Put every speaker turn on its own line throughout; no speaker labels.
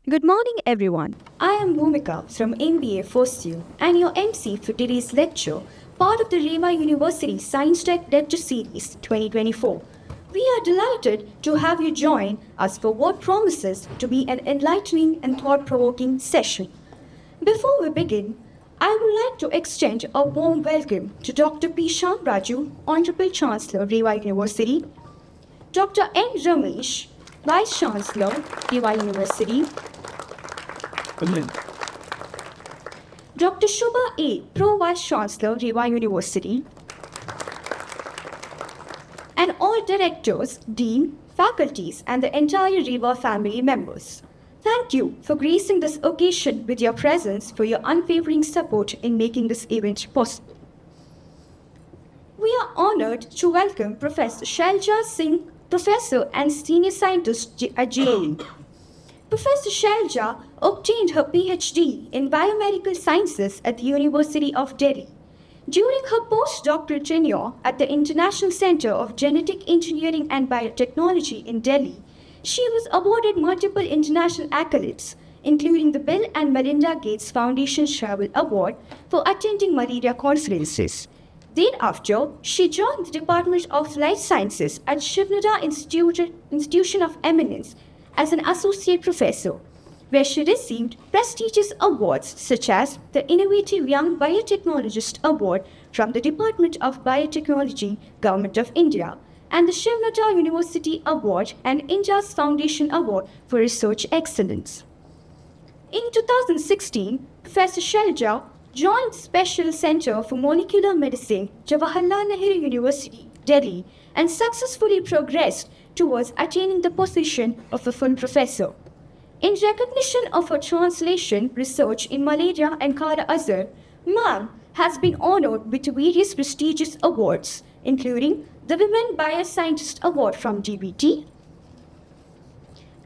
Good morning, everyone. I am Bhumika from MBA First Year and your MC for today's lecture, part of the Reva University Science Tech Lecture Series 2024. We are delighted to have you join us for what promises to be an enlightening and thought provoking session. Before we begin, I would like to extend a warm welcome to Dr. P. Shamraju, Honorable Chancellor, Reva University, Dr. N. Ramesh, Vice Chancellor, Reva University, Dr. Shubha A., Pro Vice Chancellor, Reva University, and all directors, dean, faculties, and the entire Reva family members. Thank you for gracing this occasion with your presence, for your unwavering support in making this event possible. We are honored to welcome Professor Shailja Singh, Professor and Senior Scientist at JAE. Professor Shailja obtained her PhD in Biomedical Sciences at the University of Delhi. During her postdoctoral tenure at the International Center of Genetic Engineering and Biotechnology in Delhi, she was awarded multiple international accolades, including the Bill and Melinda Gates Foundation Travel Award for attending malaria conferences. Thereafter, she joined the Department of Life Sciences at Shiv Nadar Institution of Eminence as an associate professor, where she received prestigious awards such as the Innovative Young Biotechnologist Award from the Department of Biotechnology, Government of India, and the Shiv Nadar University Award and India's Foundation Award for Research Excellence. In 2016, Professor Shailja joined Special Center for Molecular Medicine, Jawaharlal Nehru University, Delhi, and successfully progressed towards attaining the position of a full professor. In recognition of her translation research in malaria and Kala Azar, Ma'am has been honored with various prestigious awards, including the Women Bioscientist Award from DBT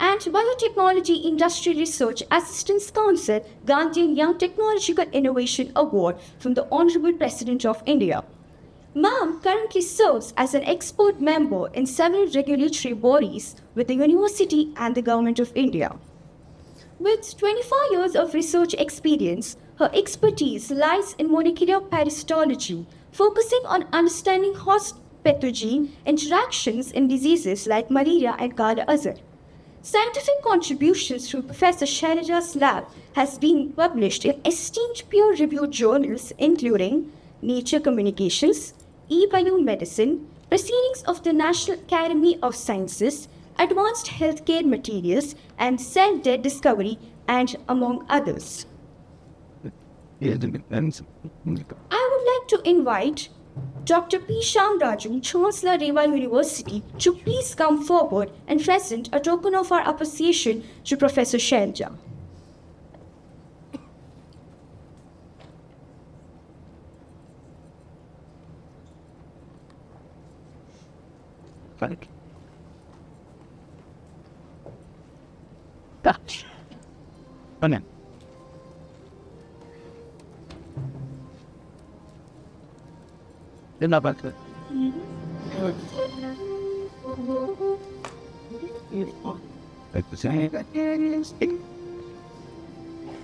and Biotechnology Industry Research Assistance Council Gandhian Young Technological Innovation Award from the Honorable President of India. Ma'am currently serves as an expert member in several regulatory bodies with the University and the Government of India. With 25 years of research experience, her expertise lies in molecular parasitology, focusing on understanding host pathogen interactions in diseases like malaria and Kala Azar. Scientific contributions through Professor Shailja's lab has been published in esteemed peer-reviewed journals including Nature Communications, eBiomedicine, Proceedings of the National Academy of Sciences, Advanced Healthcare Materials, and Cell Death Discovery, and among others. I would like to invite Dr. P. Shamraju, Chancellor Reva University, to please come forward and present a token of our appreciation to Professor Shailja.
Thank you. Come in. Dinner back. Like the same.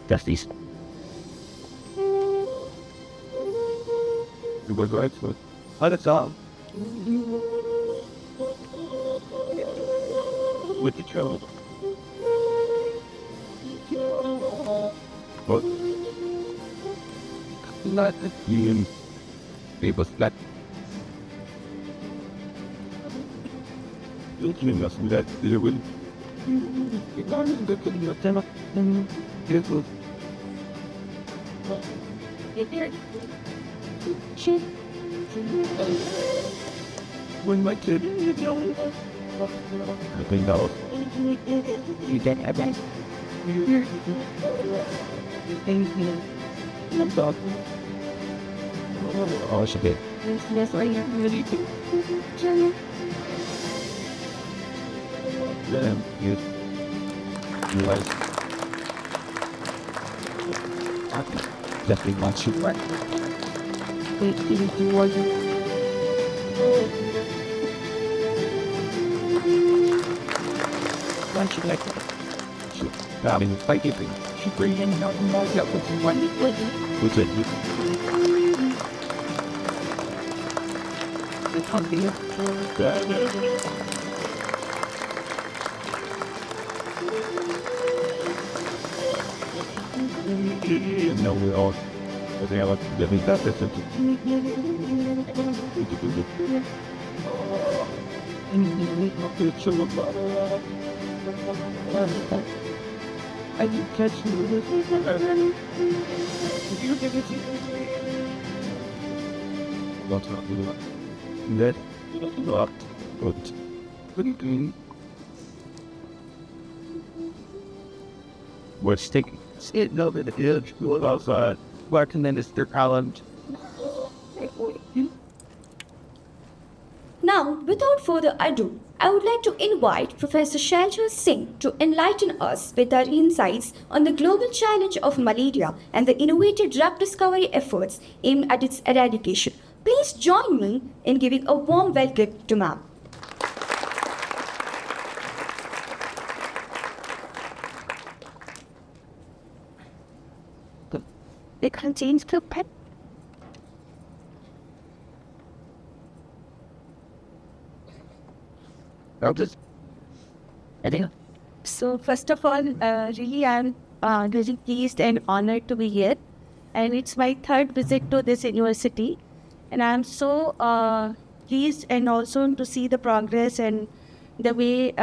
Just these. You go right foot. How that's all. With the trouble. What? Not you. People flat. You must be that you will. You can't look at your tema. It will. When my kid, I think that was. You don't have that. Oh, it's a bit. That's why you're really you realize definitely wants you right. Once you like Darling, thank you. She bring in out myself with one. What's it? The company. No, we all. They are living that. I didn't catch you. Not that. Not good. What's taking? Sitting over the edge, going outside, working in this talent.
Now, without further ado, I would like to invite Professor Shailja Singh to enlighten us with her insights on the global challenge of malaria and the innovative drug discovery efforts aimed at its eradication. Please join me in giving a warm welcome to ma'am. It contains the pet. So first of all, really I'm really pleased and honored to be here, and it's my third visit to this university, and I'm so pleased and also to see the progress and the way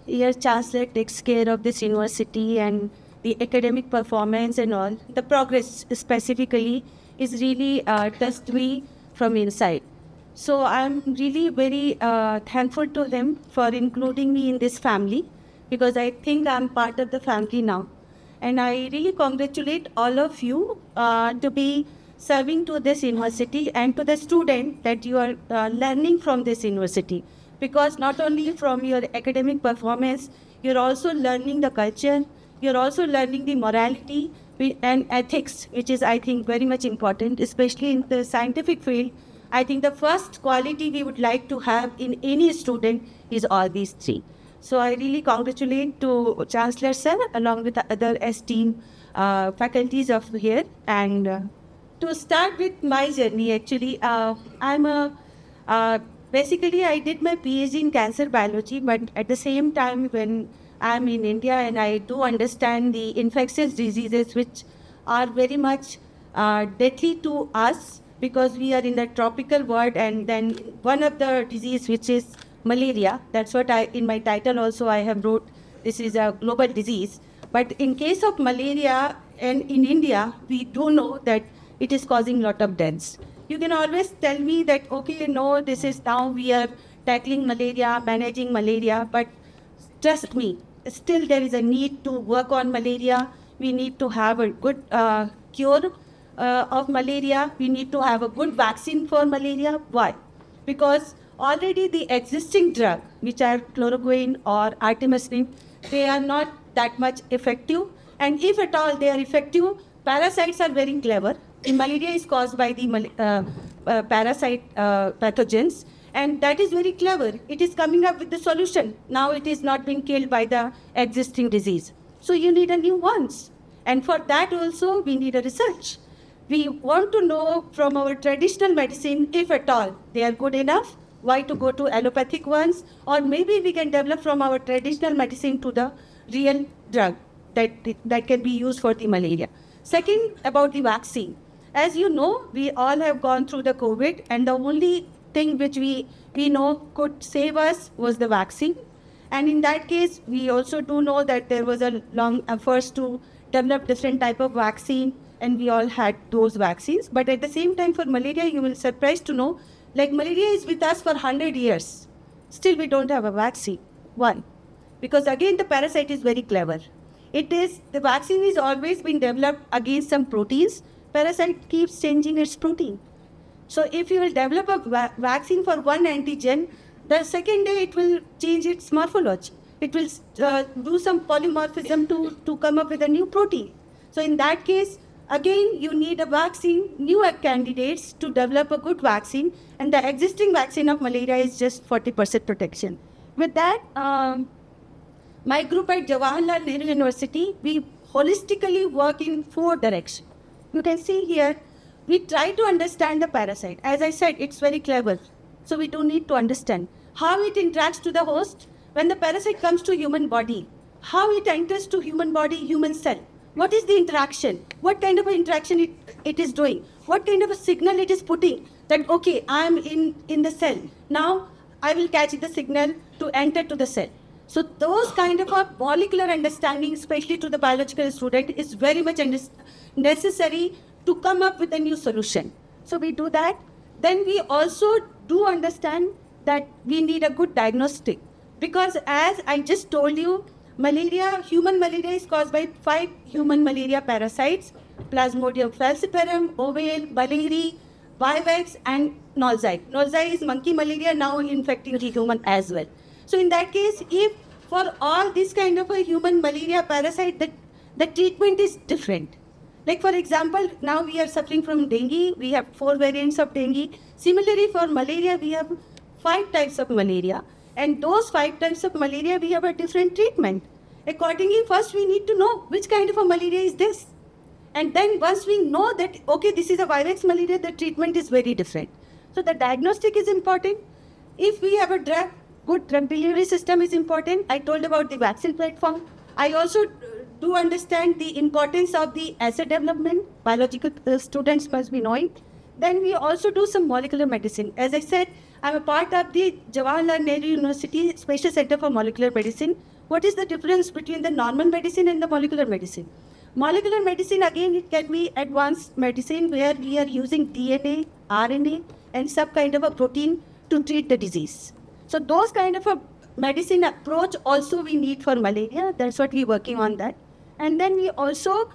your chancellor takes care of this university and the academic performance and all. The progress specifically is really touched me from inside. So I'm really very thankful to them for including me in this family, because I think I'm part of the family now. And I really congratulate all of you to be serving to this university and to the student that you are learning from this university. Because not only from your academic performance, you're also learning the culture, you're also learning the morality and ethics, which is, I think, very much important, especially in the scientific field. I think the first quality we would like to have in any student is all these three. So I really congratulate to Chancellor Sir along with the other esteemed faculties of here. And to start with my journey, actually, basically I did my PhD in cancer biology, but at the same time when I'm in India and I do understand the infectious diseases which are very much deadly to us, because we are in the tropical world, and then one of the disease which is malaria. That's what in my title also I have wrote, this is a global disease. But in case of malaria and in India, we do know that it is causing lot of deaths. You can always tell me that, okay, no, this is now we are tackling malaria, managing malaria, but trust me, still there is a need to work on malaria. We need to have a good cure of malaria. We need to have a good vaccine for malaria. Why? Because already the existing drug, which are chloroquine or artemisinin, they are not that much effective. And if at all they are effective, parasites are very clever. The malaria is caused by the parasite pathogens, and that is very clever. It is coming up with the solution. Now it is not being killed by the existing disease. So you need a new ones. And for that also we need a research. We want to know from our traditional medicine, if at all they are good enough, why to go to allopathic ones, or maybe we can develop from our traditional medicine to the real drug that can be used for the malaria. Second, about the vaccine. As you know, we all have gone through the COVID, and the only thing which we know could save us was the vaccine. And in that case, we also do know that there was a long effort to develop different type of vaccine, and we all had those vaccines. But at the same time, for malaria, you will be surprised to know, like malaria is with us for 100 years. Still, we don't have a vaccine. One, because again, the parasite is very clever. The vaccine is always been developed against some proteins. Parasite keeps changing its protein. So if you will develop a vaccine for one antigen, the second day it will change its morphology. It will do some polymorphism to come up with a new protein. So in that case, again, you need a vaccine, new candidates to develop a good vaccine, and the existing vaccine of malaria is just 40% protection. With that,
My group at Jawaharlal Nehru University, we holistically work in 4 directions. You can see here, we try to understand the parasite. As I said, it's very clever. So we do need to understand how it interacts to the host when the parasite comes to human body, how it enters to human body, human cell. What is the interaction? What kind of an interaction it is doing? What kind of a signal it is putting that, okay, I am in the cell. Now I will catch the signal to enter to the cell. So those kind of a molecular understanding, especially to the biological student, is very much necessary to come up with a new solution. So we do that. Then we also do understand that we need a good diagnostic, because as I just told you, malaria, human malaria is caused by 5 human malaria parasites: Plasmodium falciparum, ovale, malaria, vivax, and nosai. Nosai is monkey malaria, now infecting the human as well. So in that case, if for all this kind of a human malaria parasite, the treatment is different. Like for example, now we are suffering from dengue. We have 4 variants of dengue. Similarly, for malaria, we have 5 types of malaria. And those 5 types of malaria, we have a different treatment. Accordingly, first we need to know which kind of a malaria is this. And then once we know that, okay, this is a vivax malaria, the treatment is very different. So the diagnostic is important. If we have a drug, good drug delivery system is important. I told about the vaccine platform. I also do understand the importance of the assay development. Biological students must be knowing. Then we also do some molecular medicine. As I said, I'm a part of the Jawaharlal Nehru University Special Center for Molecular Medicine. What is the difference between the normal medicine and the molecular medicine? Molecular medicine, again, it can be advanced medicine where we are using DNA, RNA, and some kind of a protein to treat the disease. So those kind of a medicine approach also we need for malaria. That's what we're working on that. And then we also,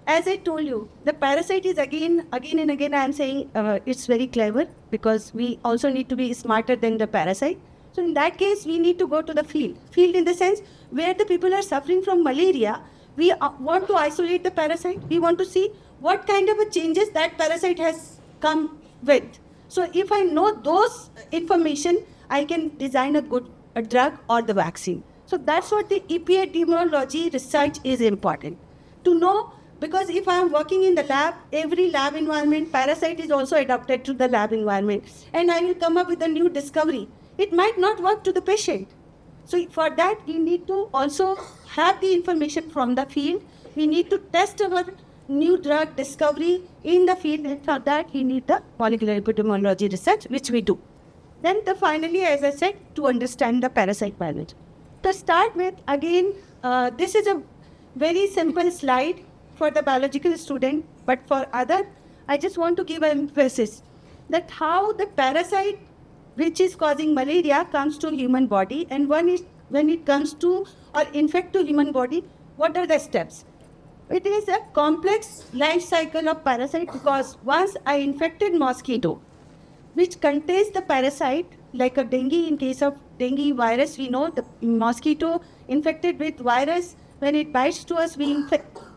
as I told you, the parasite is again and again I am saying it's very clever, because we also need to be smarter than the parasite. So in that case, we need to go to the field. Field in the sense where the people are suffering from malaria. We want to isolate the parasite. We want to see what kind of a changes that parasite has come with. So if I know those information, I can design a drug or the vaccine. So that's what the epidemiology research is important to know, because if I am working in the lab, every lab environment, parasite is also adapted to the lab environment, and I will come up with a new discovery. It might not work to the patient. So for that, we need to also have the information from the field. We need to test our new drug discovery in the field, and for that, we need the molecular epidemiology research, which we do. Then finally, as I said, to understand the parasite biology. To start with, again, this is a very simple slide for the biological student, but for other, I just want to give an emphasis that how the parasite which is causing malaria comes to human body, and when it comes to or infect to human body, what are the steps? It is a complex life cycle of parasite, because once I infected mosquito, which contains the parasite, like a dengue, in case of dengue virus, we know the mosquito infected with virus, when it bites to us, we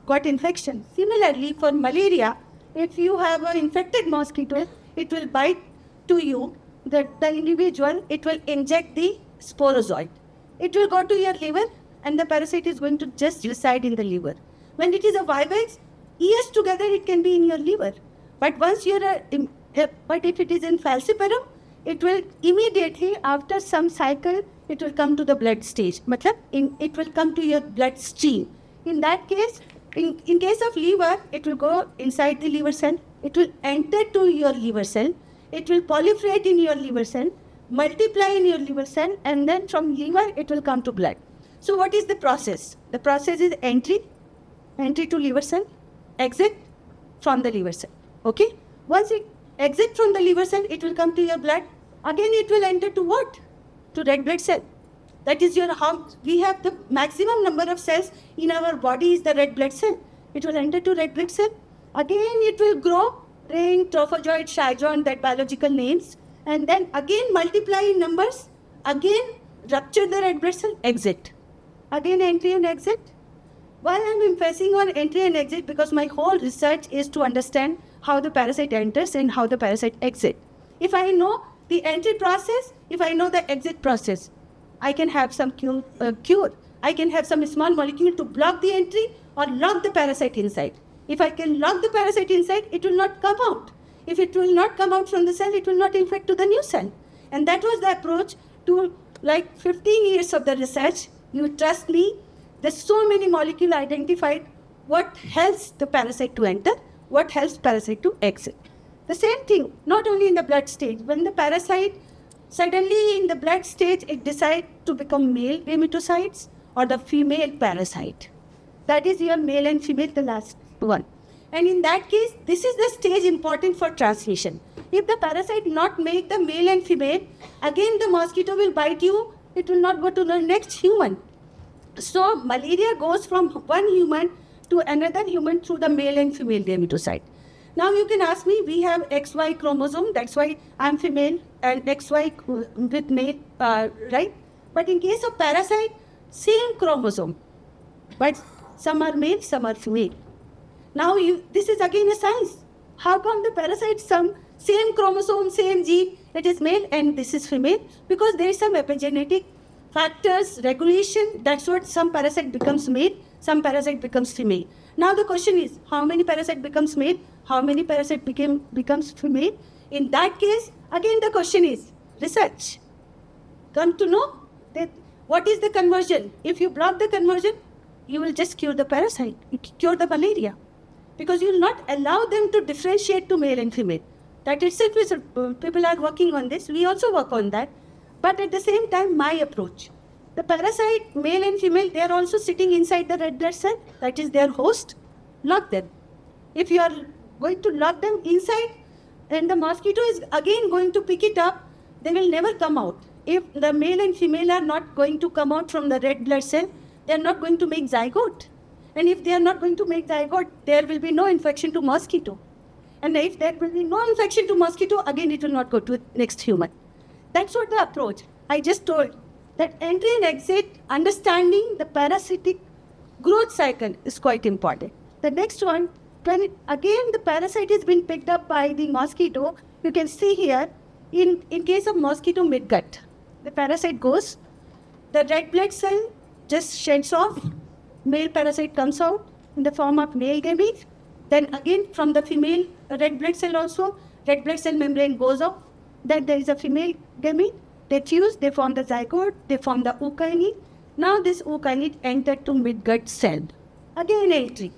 got infection. Similarly, for malaria, if you have an infected mosquito, it will bite to you, the individual, it will inject the sporozoid. It will go to your liver, and the parasite is going to just reside in the liver. When it is a vivax, years together it can be in your liver. But once but if it is in falciparum, it will immediately, after some cycle, it will come to the blood stage. It will come to your bloodstream. In that case, in case of liver, it will go inside the liver cell. It will enter to your liver cell. It will proliferate in your liver cell, multiply in your liver cell, and then from liver, it will come to blood. So what is the process? The process is entry to liver cell, exit from the liver cell. Okay? Once it exit from the liver cell, it will come to your blood. Again, it will enter to what? To red blood cell. That is we have the maximum number of cells in our body is the red blood cell. It will enter to red blood cell. Again, it will grow, ring, trophozoite, schizoid, that biological names. And then again multiply in numbers. Again, rupture the red blood cell, exit. Again, entry and exit. Why I am emphasizing on entry and exit? Because my whole research is to understand how the parasite enters and how the parasite exits. If I know the entry process, if I know the exit process, I can have some cure. I can have some small molecule to block the entry or lock the parasite inside. If I can lock the parasite inside, it will not come out. If it will not come out from the cell, it will not infect to the new cell. And that was the approach to like 15 years of the research. You trust me, there's so many molecules identified what helps the parasite to enter, what helps parasite to exit. The same thing, not only in the blood stage. When the parasite suddenly in the blood stage, it decides to become male gametocytes or the female parasite. That is your male and female, the last one. And in that case, this is the stage important for transmission. If the parasite not make the male and female, again the mosquito will bite you, it will not go to the next human. So malaria goes from one human to another human through the male and female gametocyte. Now you can ask me, we have XY chromosome, that's why I'm female, and XY with male, right? But in case of parasite, same chromosome, but some are male, some are female. Now this is again a science. How come the parasite same chromosome, same gene, it is male and this is female? Because there is some epigenetic factors, regulation, that's what some parasite becomes male, some parasite becomes female. Now the question is, how many parasite becomes male? How many parasite becomes female? In that case, again the question is, research. Come to know that what is the conversion? If you block the conversion, you will just cure the parasite, cure the malaria. Because you will not allow them to differentiate to male and female. That itself is, people are working on this. We also work on that. But at the same time, my approach. The parasite, male and female, they are also sitting inside the red blood cell. That is their host. Lock them. If you are going to lock them inside, and the mosquito is again going to pick it up, they will never come out. If the male and female are not going to come out from the red blood cell, they are not going to make zygote. And if they are not going to make zygote, there will be no infection to mosquito. And if there will be no infection to mosquito, again it will not go to next human. That's what the approach. I just told that entry and exit, understanding the parasitic growth cycle is quite important. The next one, when again the parasite has been picked up by the mosquito, you can see here, in case of mosquito midgut, the parasite goes, the red blood cell just sheds off, male parasite comes out in the form of male gamete. Then again from the female red blood cell also, red blood cell membrane goes off. Then there is a female gamete. They fuse, they form the zygote, they form the ookinete. Now this ookinete entered to midgut cell. Again entry.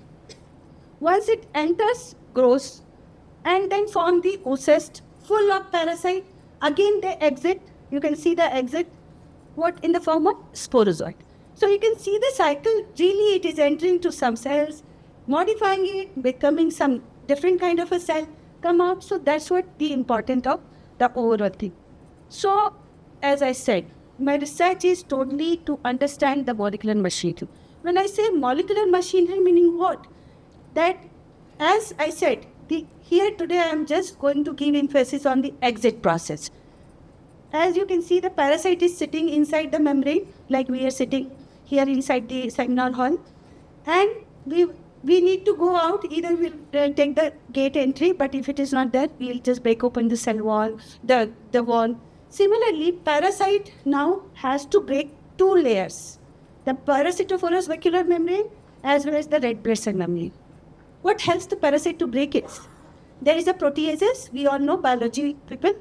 Once it enters, grows, and then form the oocyst full of parasite. Again they exit. You can see the exit. What? In the form of sporozoite. So you can see the cycle, really it is entering to some cells, modifying it, becoming some different kind of a cell, come out. So that's what the important of the overall thing. So, as I said, my research is totally to understand the molecular machinery. When I say molecular machinery, meaning what? That, as I said, here today I am just going to give emphasis on the exit process. As you can see, the parasite is sitting inside the membrane, like we are sitting here inside the seminar hall. And we need to go out. Either we'll take the gate entry, but if it is not there, we'll just break open the cell wall, the wall. Similarly, parasite now has to break two layers. The parasitophorus vacuolar membrane as well as the red blood cell membrane. What helps the parasite to break it? There is a proteases. We all know biology people.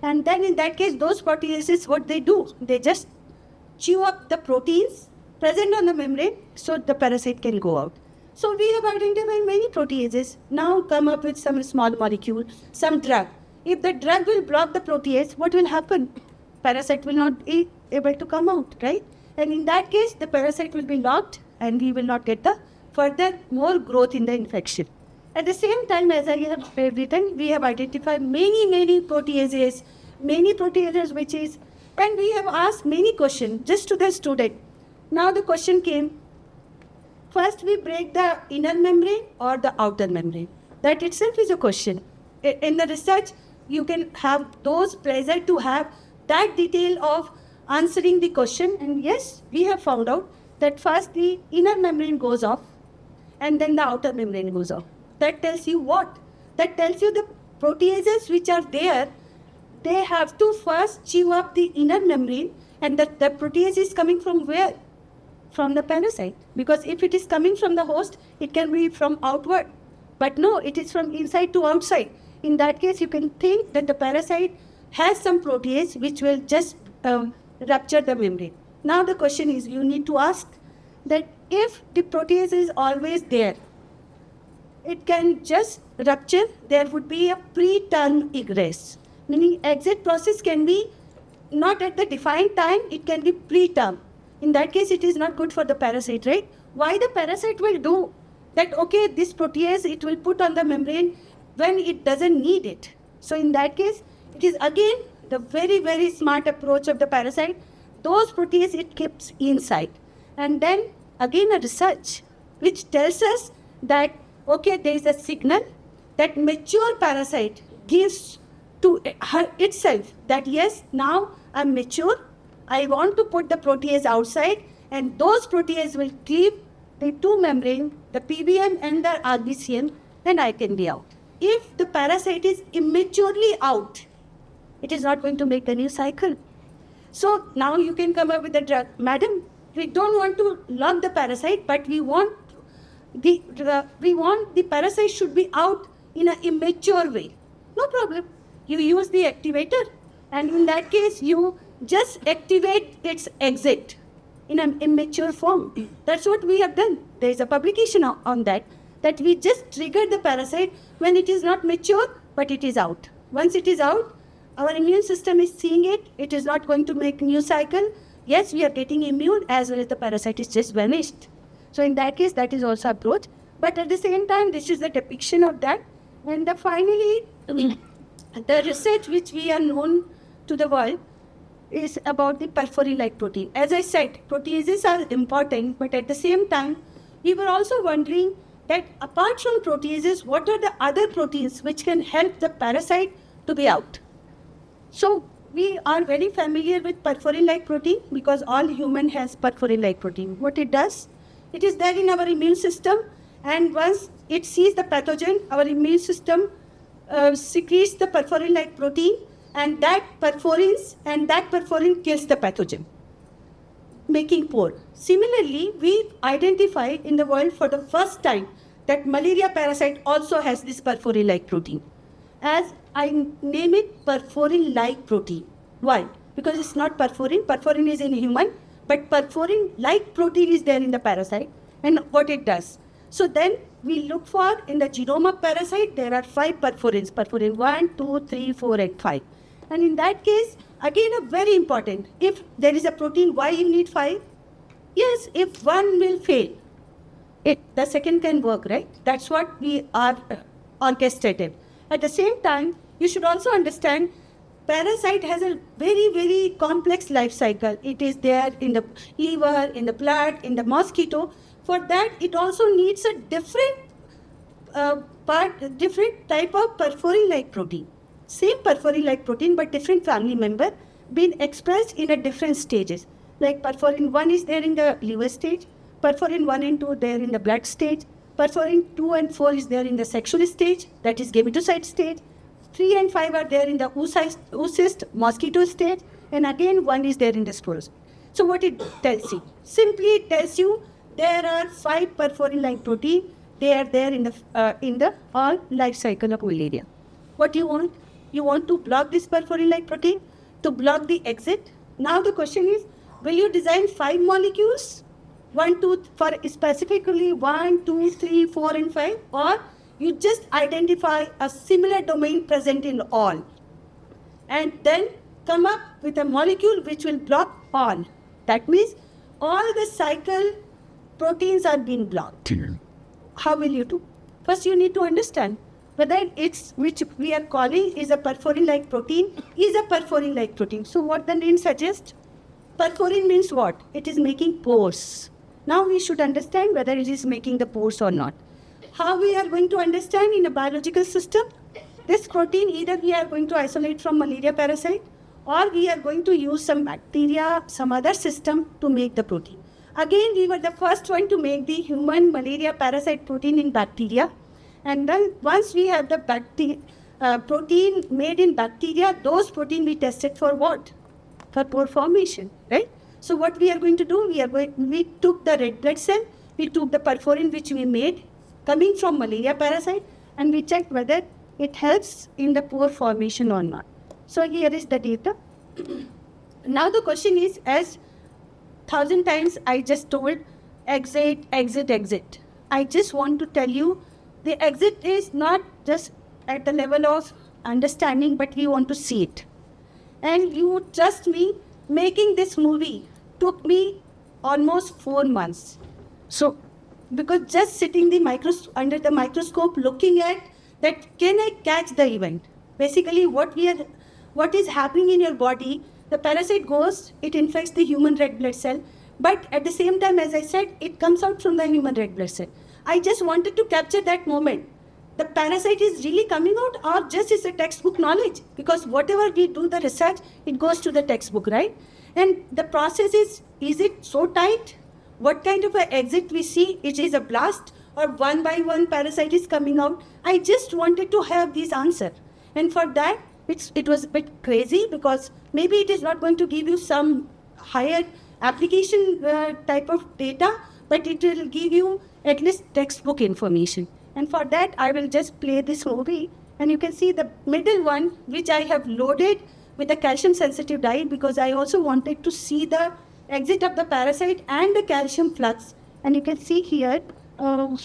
And then in that case, those proteases, what they do? They just chew up the proteins present on the membrane so the parasite can go out. So we have identified many proteases. Now come up with some small molecule, some drug. If the drug will block the protease, what will happen? Parasite will not be able to come out, right? And in that case, the parasite will be locked and we will not get the further more growth in the infection. At the same time, as I have written, we have identified many proteases which is, and we have asked many questions just to the student. Now the question came, first we break the inner membrane or the outer membrane. That itself is a question. In the research, you can have those pleasure to have that detail of answering the question. And yes, we have found out that first the inner membrane goes off and then the outer membrane goes off. That tells you what? That tells you the proteases which are there, they have to first chew up the inner membrane, and the protease is coming from where? from the parasite. Because if it is coming from the host, it can be from outward. But no, it is from inside to outside. In that case, you can think that the parasite has some protease which will just rupture the membrane. Now the question is, you need to ask that if the protease is always there, it can just rupture, there would be a preterm egress. Meaning exit process can be not at the defined time, it can be preterm. In that case, it is not good for the parasite, right? Why the parasite will do that? Okay, this protease it will put on the membrane when it doesn't need it. So in that case, it is again the very, very smart approach of the parasite. Those protease it keeps inside. And then again a research which tells us that, okay, there is a signal that mature parasite gives to her itself that yes, now I'm mature, I want to put the protease outside, and those protease will cleave the two membrane, the PBM and the RBCM, then I can be out. If the parasite is immaturely out, it is not going to make the new cycle. So now you can come up with a drug. Madam, we don't want to lock the parasite, but we want the parasite should be out in an immature way. No problem. You use the activator, and in that case, you just activate its exit in an immature form. That's what we have done. There is a publication on that we just trigger the parasite when it is not mature, but it is out. Once it is out, our immune system is seeing it. It is not going to make new cycle. Yes, we are getting immune as well as the parasite is just vanished. So in that case, that is also approach. But at the same time, this is the depiction of that. And finally, the research which we are known to the world is about the perforin-like protein. As I said, proteases are important, but at the same time, we were also wondering that apart from proteases, what are the other proteins which can help the parasite to be out? So we are very familiar with perforin-like protein because all human has perforin-like protein. What it does, it is there in our immune system, and once it sees the pathogen, our immune system secretes the perforin-like protein, and that perforin kills the pathogen, making pore. Similarly, we identify in the world for the first time that malaria parasite also has this perforin-like protein. As I name it perforin-like protein. Why? Because it's not perforin. Perforin is in human, but perforin-like protein is there in the parasite. And what it does? So then we look for in the genome of parasite, there are 5 perforins. Perforin 1, 2, 3, 4, and 5. And in that case, again, a very important, if there is a protein, why you need 5? Yes, if one will fail, the second can work, right? That's what we are orchestrated. At the same time, you should also understand parasite has a very, very complex life cycle. It is there in the liver, in the blood, in the mosquito. For that, it also needs a different type of perforin-like protein. Same perforin-like protein, but different family member being expressed in a different stages. Like perforin 1 is there in the liver stage, perforin 1 and 2 there in the blood stage, perforin 2 and 4 is there in the sexual stage, that is gametocyte stage, 3 and 5 are there in the oocyst mosquito stage, and again 1 is there in the spores. So what it tells you? Simply it tells you there are 5 perforin-like protein. They are there in the all life cycle of malaria. What do you want? You want to block this perforin-like protein to block the exit. Now the question is, will you design 5 molecules? 1, 2, for specifically 1, 2, 3, 4, and 5, or you just identify a similar domain present in all, and then come up with a molecule which will block all. That means all the cycle proteins are being blocked. How will you do? First, you need to understand whether it's which we are calling is a perforin-like protein is a perforin-like protein. So what the name suggests? Perforin means what? It is making pores. Now we should understand whether it is making the pores or not. How we are going to understand in a biological system? This protein either we are going to isolate from malaria parasite, or we are going to use some bacteria, some other system to make the protein. Again, we were the first one to make the human malaria parasite protein in bacteria. And then once we have the protein made in bacteria, those protein we tested for what? For pore formation, right? So what we are going to do, we took the red blood cell, we took the perforin which we made coming from malaria parasite, and we checked whether it helps in the pore formation or not. So here is the data. Now the question is, as 1,000 times I just told, exit, exit, exit. I just want to tell you, the exit is not just at the level of understanding, but we want to see it. And you trust me, making this movie took me almost 4 months. So, because just sitting under the microscope, looking at that, can I catch the event? Basically, what is happening in your body, the parasite goes, it infects the human red blood cell, but at the same time, as I said, it comes out from the human red blood cell. I just wanted to capture that moment. The parasite is really coming out, or just is a textbook knowledge? Because whatever we do the research, it goes to the textbook, right? And the process is it so tight? What kind of an exit we see? It is a blast, or one by one parasite is coming out? I just wanted to have this answer. And for that, it was a bit crazy, because maybe it is not going to give you some higher application type of data, but it will give you at least textbook information. And for that, I will just play this movie. And you can see the middle one, which I have loaded with a calcium sensitive dye, because I also wanted to see the exit of the parasite and the calcium flux. And you can see here, can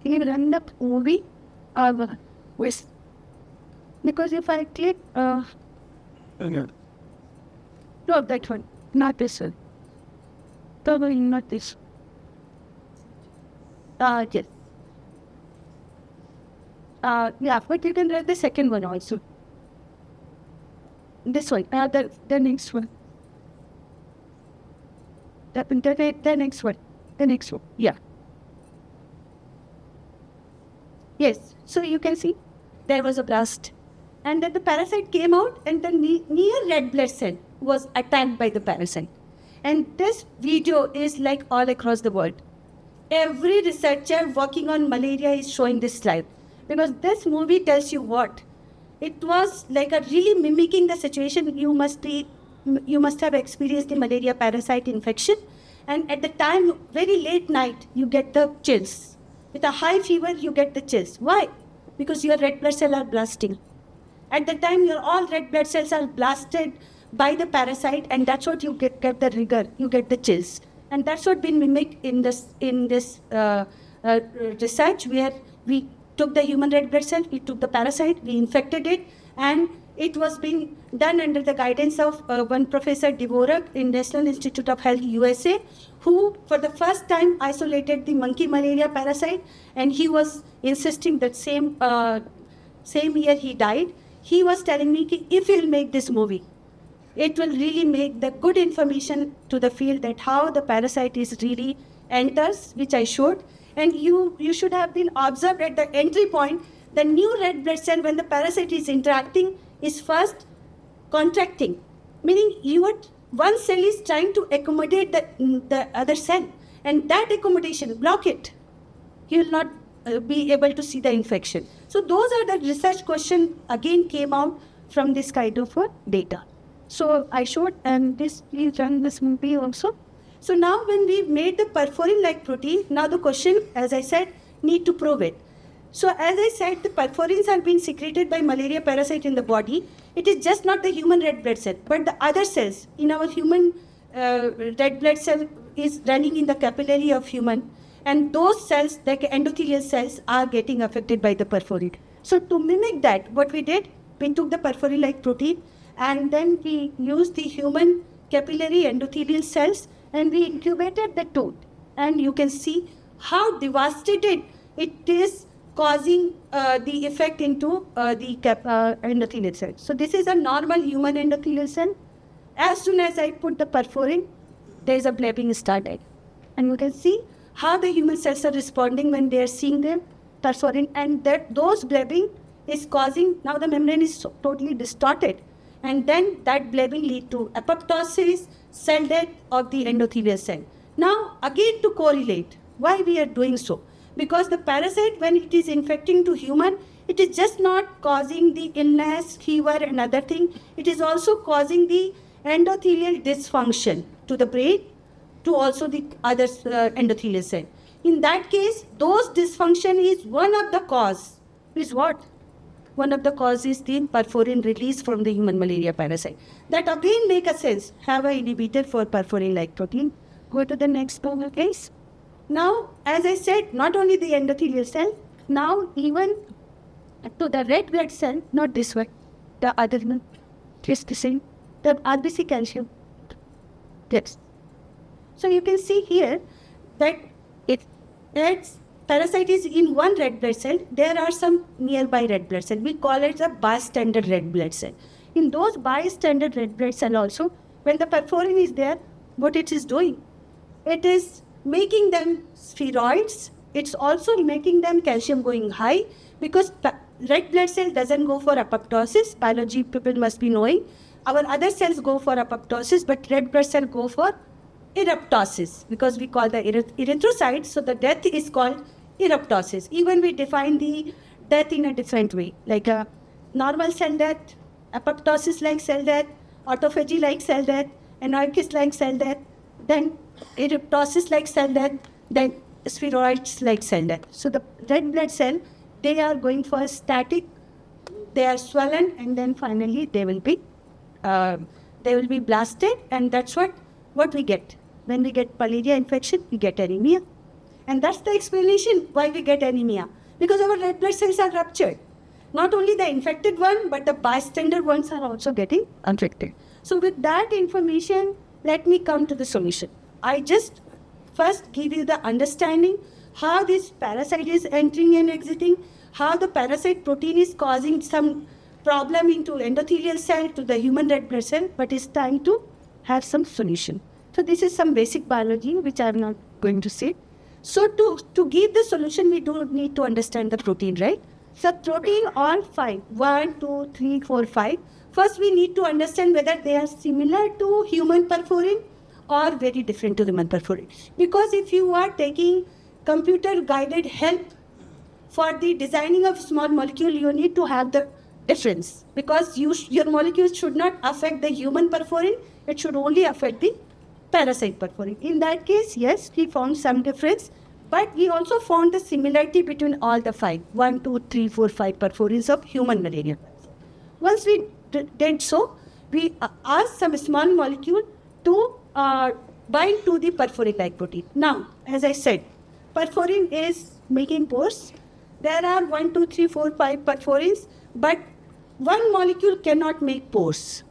you run the movie? Because if I click, no, that one, not this one. Probably not this. Yes. Yeah, but you can read the second one also. This one, the next one. The next one, yeah. Yes, so you can see there was a blast. And then the parasite came out, and the near red blood cell was attacked by the parasite. And this video is like all across the world. Every researcher working on malaria is showing this slide, because this movie tells you what? It was like a really mimicking the situation. You must have experienced the malaria parasite infection, and at the time, very late night, you get the chills. With a high fever, you get the chills. Why? Because your red blood cells are blasting. At the time, your all red blood cells are blasted by the parasite, and that's what you get the rigor, you get the chills. And that's what been mimicked in this research, where we took the human red blood cell, we took the parasite, we infected it, and it was being done under the guidance of one Professor Dvorak in National Institute of Health, USA, who for the first time isolated the monkey malaria parasite, and he was insisting that same year he died. He was telling me, if you'll make this movie, it will really make the good information to the field that how the parasite is really enters, which I showed. And you should have been observed at the entry point, the new red blood cell, when the parasite is interacting, is first contracting, meaning one cell is trying to accommodate the other cell, and that accommodation, block it. You will not be able to see the infection. So those are the research questions again came out from this kind of data. So I showed, and please run this movie also. So now when we made the perforin-like protein, now the question, as I said, need to prove it. So as I said, the perforins are being secreted by malaria parasite in the body. It is just not the human red blood cell, but the other cells. In our human red blood cell is running in the capillary of human, and those cells, like endothelial cells, are getting affected by the perforin. So to mimic that, what we did, we took the perforin-like protein, and then we used the human capillary endothelial cells, and we incubated the tooth. And you can see how devastated it is, causing the effect into the endothelial cell. So this is a normal human endothelial cell. As soon as I put the perforin, there is a blebbing started. And you can see how the human cells are responding when they are seeing the perforin, and those blebbing is causing, now the membrane is totally distorted. And then that blebbing lead to apoptosis, cell death of the endothelial cell. Now, again to correlate, why we are doing so? Because the parasite, when it is infecting to human, it is just not causing the illness, fever and other thing. It is also causing the endothelial dysfunction to the brain, to also the other endothelial cell. In that case, those dysfunction is one of the cause. Is what? One of the causes is the perforin release from the human malaria parasite. That again make a sense. Have an inhibitor for perforin-like protein. Go to the next case. Now, as I said, not only the endothelial cell, now even to the red blood cell, not this one, the other one, just the same, the RBC calcium. Yes. So you can see here that its parasite is in one red blood cell. There are some nearby red blood cell. We call it a bystander red blood cell. In those bystander red blood cell also, when the perforin is there, what it is doing? It is making them spheroids. It's also making them calcium going high, because red blood cell doesn't go for apoptosis. Biology people must be knowing. Our other cells go for apoptosis, but red blood cell go for eruptosis, because we call the erythrocytes. So the death is called eruptosis. Even we define the death in a different way, like a normal cell death, apoptosis like cell death, autophagy like cell death, anarchist like cell death, then eruptosis like cell death, then spheroids like cell death. So the red blood cell, they are going for static, they are swollen, and then finally they will be blasted, and that's what we get. When we get malaria infection, we get anemia. And that's the explanation why we get anemia. Because our red blood cells are ruptured. Not only the infected one, but the bystander ones are also getting affected. So with that information, let me come to the solution. I just first give you the understanding how this parasite is entering and exiting, how the parasite protein is causing some problem into endothelial cell, to the human red blood cell, but it's time to have some solution. So this is some basic biology, which I'm not going to say. So to give the solution, we do need to understand the protein, right? So protein, all 5, 1, 2, 3, 4, 5. First, we need to understand whether they are similar to human perforin or very different to human perforin. Because if you are taking computer-guided help for the designing of small molecule, you need to have the difference. Because your molecules should not affect the human perforin, it should only affect the parasite perforin. In that case, yes, we found some difference, but we also found the similarity between all the 5, 1, 2, 3, 4, 5 perforins of human malaria. Once we did so, we asked some small molecule to bind to the perforin-like protein. Now, as I said, perforin is making pores. There are 1, 2, 3, 4, 5 perforins, but one molecule cannot make pores.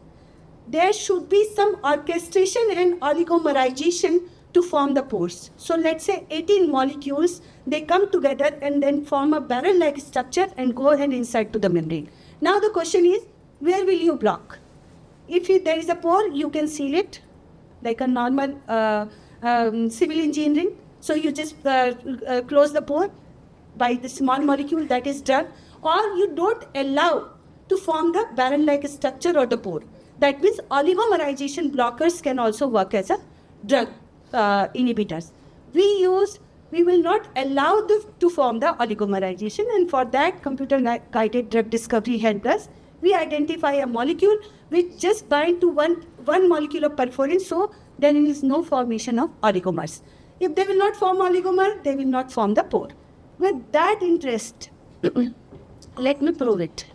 There should be some orchestration and oligomerization to form the pores. So let's say 18 molecules, they come together and then form a barrel-like structure and go ahead inside to the membrane. Now the question is, where will you block? If there is a pore, you can seal it like a normal civil engineering. So you just close the pore by the small molecule, that is drug, or you don't allow to form the barrel-like structure or the pore. That means oligomerization blockers can also work as a drug inhibitors. We will not allow to form the oligomerization, and for that computer-guided drug discovery helped us. We identify a molecule which just bind to one molecule of perforin, so there is no formation of oligomers. If they will not form oligomer, they will not form the pore. With that interest, let me prove it.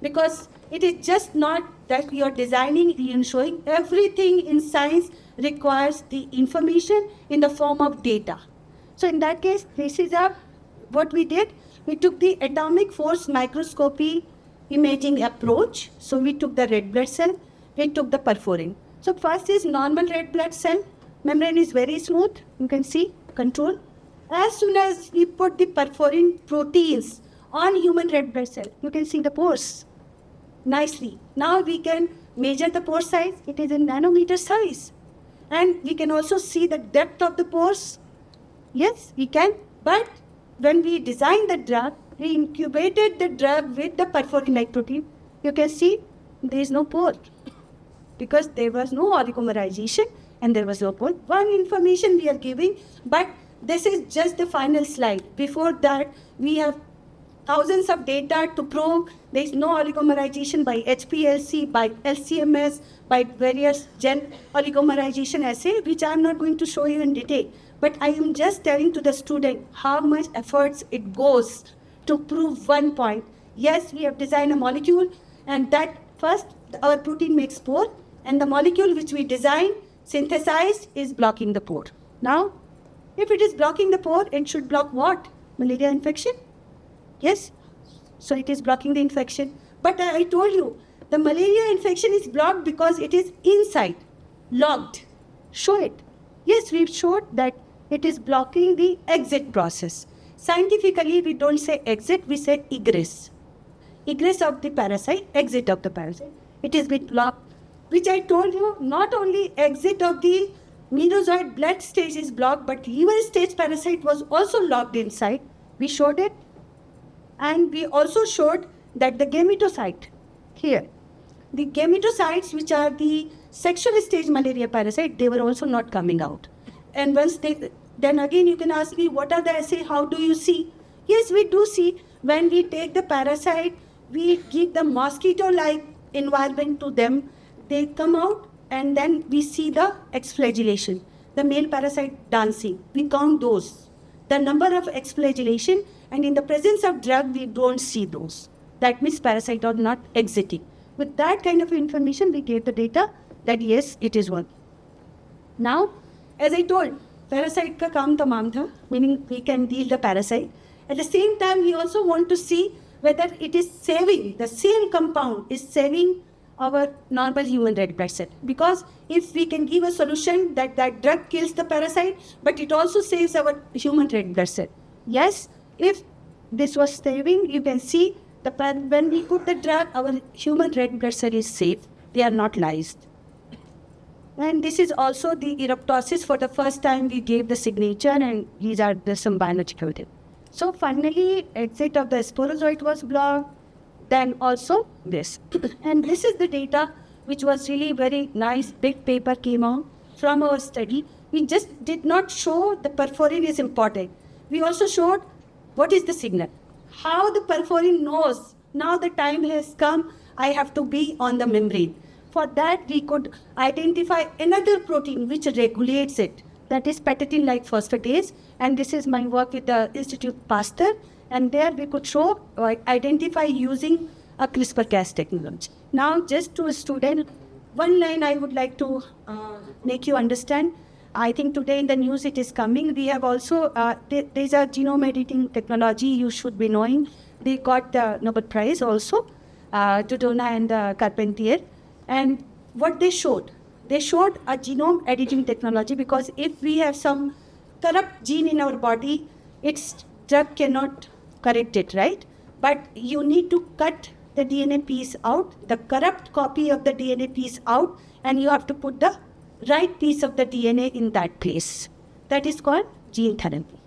Because it is just not that you are designing and showing. Everything in science requires the information in the form of data. So in that case, this is what we did. We took the atomic force microscopy imaging approach. So we took the red blood cell, we took the perforin. So first is normal red blood cell. Membrane is very smooth. You can see, control. As soon as we put the perforin proteins on human red blood cell, you can see the pores nicely. Now we can measure the pore size. It is in nanometer size. And we can also see the depth of the pores. Yes, we can. But when we designed the drug, we incubated the drug with the perforin-like protein. You can see there is no pore because there was no oligomerization and there was no pore. One information we are giving, but this is just the final slide. Before that, we have thousands of data to prove there is no oligomerization by HPLC, by LCMS, by various gen oligomerization assay, which I am not going to show you in detail. But I am just telling to the student how much efforts it goes to prove one point. Yes, we have designed a molecule, and that first our protein makes pore, and the molecule which we design, synthesized, is blocking the pore. Now, if it is blocking the pore, it should block what? Malaria infection? Yes? So it is blocking the infection. But I told you, the malaria infection is blocked because it is inside, locked. Show it. Yes, we showed that it is blocking the exit process. Scientifically, we don't say exit, we say egress. Egress of the parasite, exit of the parasite. It is been blocked, which I told you, not only exit of the merozoite blood stage is blocked, but liver stage parasite was also locked inside. We showed it. And we also showed that the gametocyte here, the gametocytes, which are the sexual stage malaria parasite, they were also not coming out. And once they, then again you can ask me, what are the assay? How do you see? Yes, we do see. When we take the parasite, we give the mosquito-like environment to them. They come out, and then we see the exflagellation, the male parasite dancing. We count those, the number of exflagellation, and in the presence of drug, we don't see those. That means parasite are not exiting. With that kind of information, we get the data that yes, it is working. Now, as I told, parasite ka kaam tamam tha, meaning we can deal the parasite. At the same time, we also want to see whether it is saving, the same compound is saving our normal human red blood cell. Because if we can give a solution that that drug kills the parasite, but it also saves our human red blood cell. Yes, if this was saving, you can see when we put the drug, our human red blood cell is safe. They are not lysed. And this is also the eruptosis. For the first time, we gave the signature, and these are the some biological data. So finally, exit of the sporozoite was blocked. Then also this. And this is the data which was really very nice. Big paper came out from our study. We just did not show the perforin is important. We also showed what is the signal. How the perforin knows now the time has come, I have to be on the membrane. For that, we could identify another protein which regulates it. That is patatin-like phosphatase. And this is my work with the Institute Pasteur. And there we could show or identify using a CRISPR-Cas technology. Now, just to a student, one line I would like to make you understand. I think today in the news it is coming. We have also, there's a genome editing technology you should be knowing. They got the Nobel Prize also, Dodona and Carpentier. And what they showed a genome editing technology, because if we have some corrupt gene in our body, its drug cannot correct it, right? But you need to cut the DNA piece out, the corrupt copy of the DNA piece out, and you have to put the right piece of the DNA in that place. That is called gene therapy,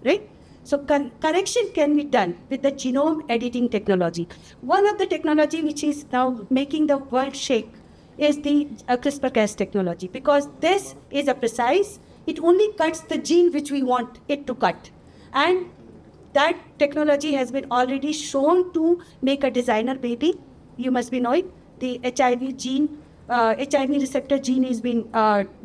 right? So correction can be done with the genome editing technology. One of the technology which is now making the world shake is the CRISPR-Cas technology, because this is a precise, it only cuts the gene which we want it to cut. And that technology has been already shown to make a designer baby. You must be knowing the HIV gene, HIV receptor gene is being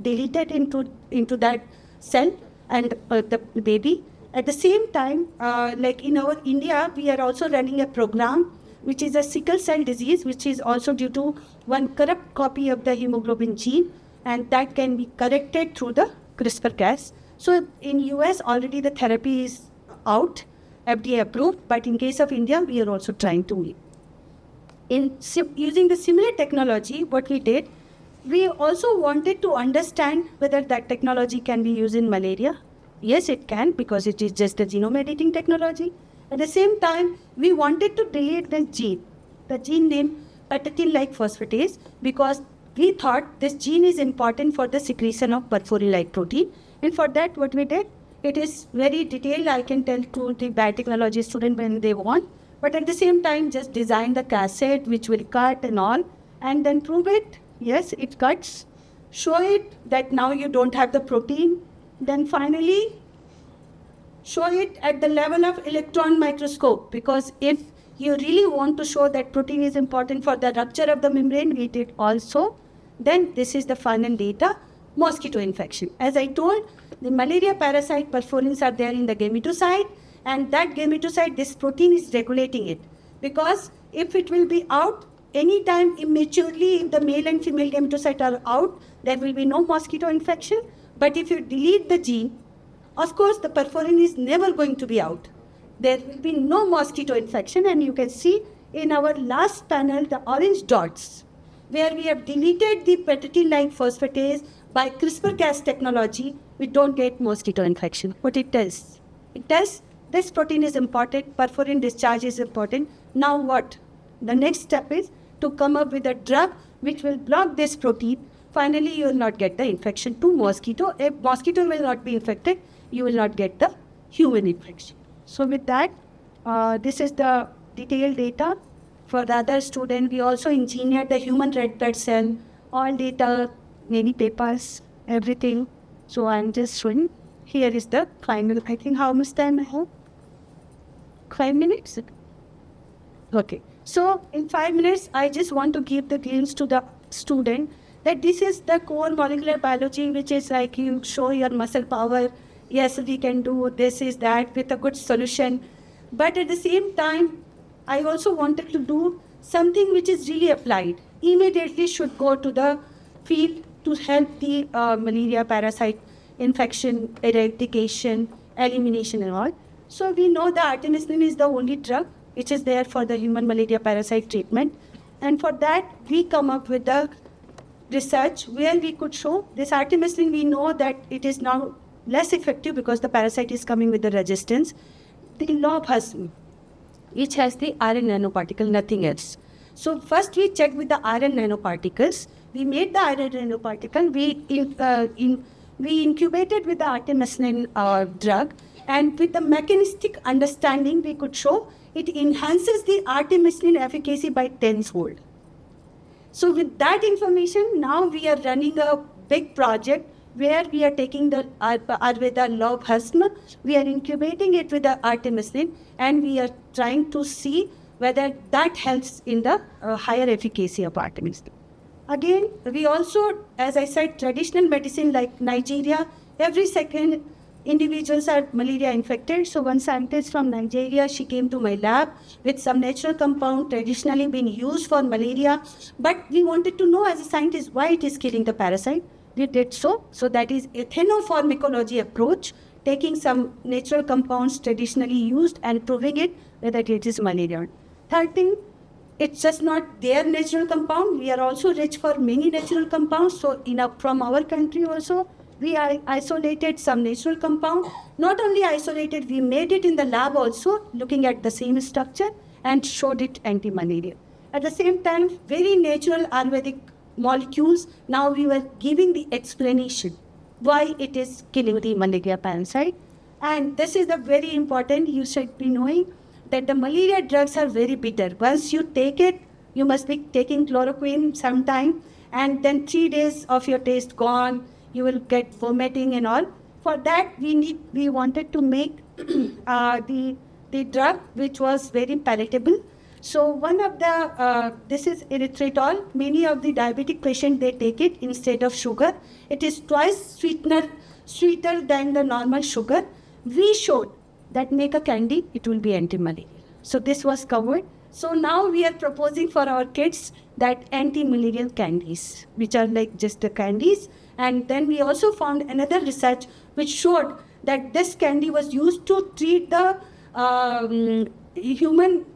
deleted into that cell and the baby. At the same time, like in our India, we are also running a program which is a sickle cell disease, which is also due to one corrupt copy of the hemoglobin gene, and that can be corrected through the CRISPR-Cas. So in US already the therapy is out, FDA approved, but in case of India, we are also trying to. Using the similar technology, what we did, we also wanted to understand whether that technology can be used in malaria. Yes, it can, because it is just a genome editing technology. At the same time, we wanted to delete the gene name patatin-like phosphatase, because we thought this gene is important for the secretion of perforin-like protein. And for that, what we did, it is very detailed. I can tell to the biotechnology student when they want. But at the same time, just design the cassette which will cut and all, and then prove it. Yes, it cuts. Show it that now you don't have the protein. Then finally, show it at the level of electron microscope, because if you really want to show that protein is important for the rupture of the membrane, we did also. Then this is the final data, mosquito infection. As I told, the malaria parasite perforins are there in the gametocyte, and that gametocyte, this protein is regulating it. Because if it will be out, anytime immaturely, if the male and female gametocyte are out, there will be no mosquito infection. But if you delete the gene, of course, the perforin is never going to be out. There will be no mosquito infection, and you can see in our last panel the orange dots where we have deleted the patatin-like phosphatase by CRISPR-Cas technology. We don't get mosquito infection. What it does? It tells this protein is important, perforin discharge is important. Now what? The next step is to come up with a drug which will block this protein. Finally, you will not get the infection to mosquito. If mosquito will not be infected, you will not get the human infection. So with that, this is the detailed data. For the other student, we also engineered the human red blood cell, all data, many papers, everything. So I'm just showing. Here is the final. I think how much time I have? 5 minutes? Okay. So in 5 minutes, I just want to give the glimpse to the student that this is the core molecular biology, which is like you show your muscle power. Yes, we can do this, is that with a good solution. But at the same time, I also wanted to do something which is really applied. Immediately should go to the field to help the malaria parasite infection, eradication, elimination and all. So we know the artemisinin is the only drug which is there for the human malaria parasite treatment. And for that, we come up with the research where we could show this artemisinin. We know that it is now less effective because the parasite is coming with the resistance. The lobhasm, which has the iron nanoparticle, nothing else. So first we checked with the iron nanoparticles. We made the iron nanoparticle. We incubated with the artemisinin drug, and with the mechanistic understanding, we could show it enhances the artemisinin efficacy by 10-fold. So with that information, now we are running a big project where we are taking the Ayurveda lobhasma, we are incubating it with the artemisinin, and we are trying to see whether that helps in the higher efficacy of artemisinin. Again, we also, as I said, traditional medicine like Nigeria, every second individuals are malaria infected. So one scientist from Nigeria, she came to my lab with some natural compound traditionally being used for malaria. But we wanted to know as a scientist why it is killing the parasite. We did so. So that is ethnopharmacology approach, taking some natural compounds traditionally used and proving it whether it is malaria. Third thing, it's just not their natural compound. We are also rich for many natural compounds. So from our country also, we isolated some natural compound. Not only isolated, we made it in the lab also, looking at the same structure, and showed it anti-malaria. At the same time, very natural Ayurvedic molecules. Now we were giving the explanation why it is killing the malaria parasite. And this is the very important, you should be knowing that the malaria drugs are very bitter. Once you take it, you must be taking chloroquine sometime, and then 3 days of your taste gone, you will get vomiting and all. For that, we wanted to make the drug which was very palatable. So one of the, this is erythritol. Many of the diabetic patients, they take it instead of sugar. It is twice sweeter than the normal sugar. We showed that make a candy, it will be anti-malaria. So this was covered. So now we are proposing for our kids that anti-malarial candies, which are like just the candies. And then we also found another research which showed that this candy was used to treat the human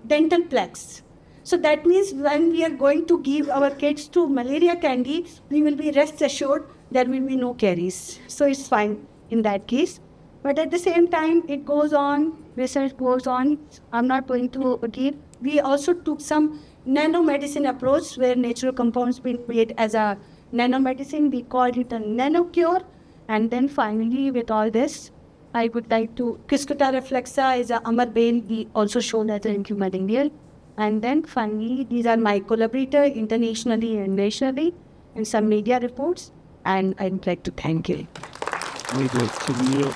dental plaques. So that means when we are going to give our kids to malaria candy, we will be rest assured there will be no caries. So it's fine in that case. But at the same time, it goes on, research goes on. I'm not going to give. We also took some nanomedicine approach where natural compounds being made as a nanomedicine. We called it a nanocure. And then finally, with all this, I would like to, Cuscuta reflexa is a Amarbane, we also shown as an antimalarial. And then finally, these are my collaborator internationally and nationally, and some media reports. And I'd like to thank you.
We go to you.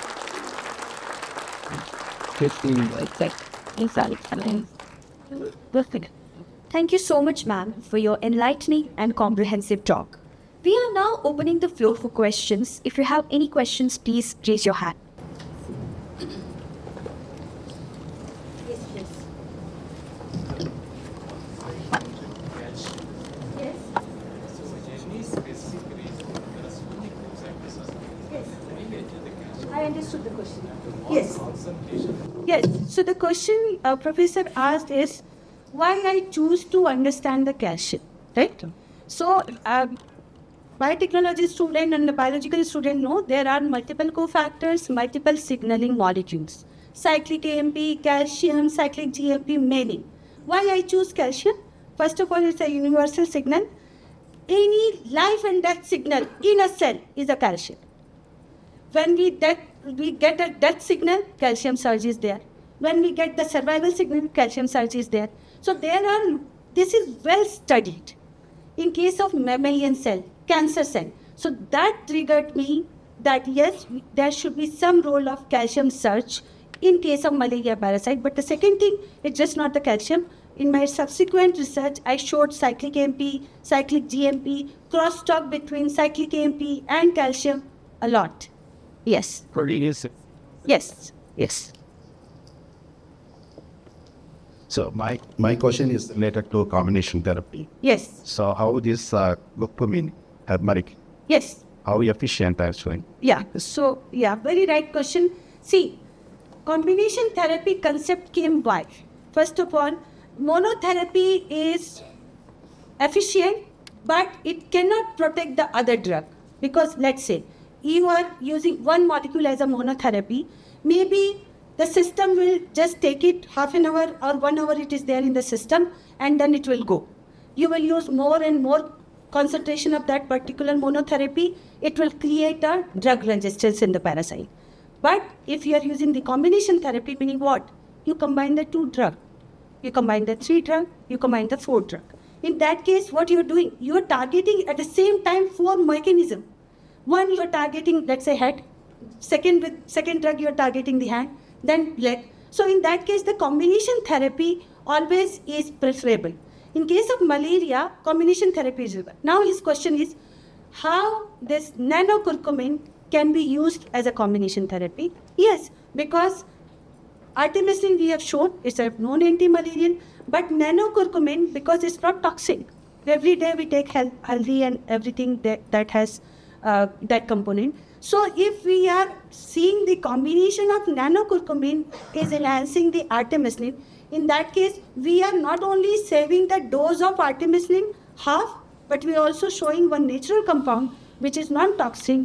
Thank you so much, ma'am, for your enlightening and comprehensive talk. We are now opening the floor for questions. If you have any questions, please raise your hand.
I understood the question. Yes. Yes. So the question Professor asked is why I choose to understand the calcium, right? So biotechnology student and the biological student know there are multiple cofactors, multiple signaling molecules. Cyclic AMP, calcium, cyclic GMP, many. Why I choose calcium? First of all, it's a universal signal. Any life and death signal in a cell is a calcium. When we get a death signal, calcium surge is there. When we get the survival signal, calcium surge is there. So this is well studied. In case of mammalian cell, cancer cell. So that triggered me that yes, there should be some role of calcium surge in case of malaria parasite. But the second thing, it's just not the calcium. In my subsequent research, I showed cyclic AMP, cyclic GMP, crosstalk between cyclic AMP and calcium a lot. Yes. Yes. Yes.
So my question is related to combination therapy.
Yes.
So how this glucosamine, turmeric,
Yes.
how efficient actually?
Yeah. So, yeah, very right question. See, combination therapy concept came why? First of all, monotherapy is efficient, but it cannot protect the other drug. Because let's say you are using one molecule as a monotherapy, maybe the system will just take it half an hour or 1 hour it is there in the system and then it will go. You will use more and more concentration of that particular monotherapy, it will create a drug resistance in the parasite. But if you are using the combination therapy, meaning what? You combine the 2 drugs. You combine the 3 drugs, you combine the 4 drugs. In that case, what you are doing? You are targeting at the same time 4 mechanisms. One, you are targeting, let's say, head. Second drug, you are targeting the hand, then leg. So in that case, the combination therapy always is preferable. In case of malaria, combination therapy is preferable. Now his question is, how this nanocurcumin can be used as a combination therapy? Yes, because artemisinin we have shown it's a known anti-malarial, but nanocurcumin, because it's not toxic. Every day we take healthy and everything that has that component. So if we are seeing the combination of nanocurcumin is enhancing the artemisinin, in that case, we are not only saving the dose of artemisinin half, but we are also showing one natural compound which is non-toxic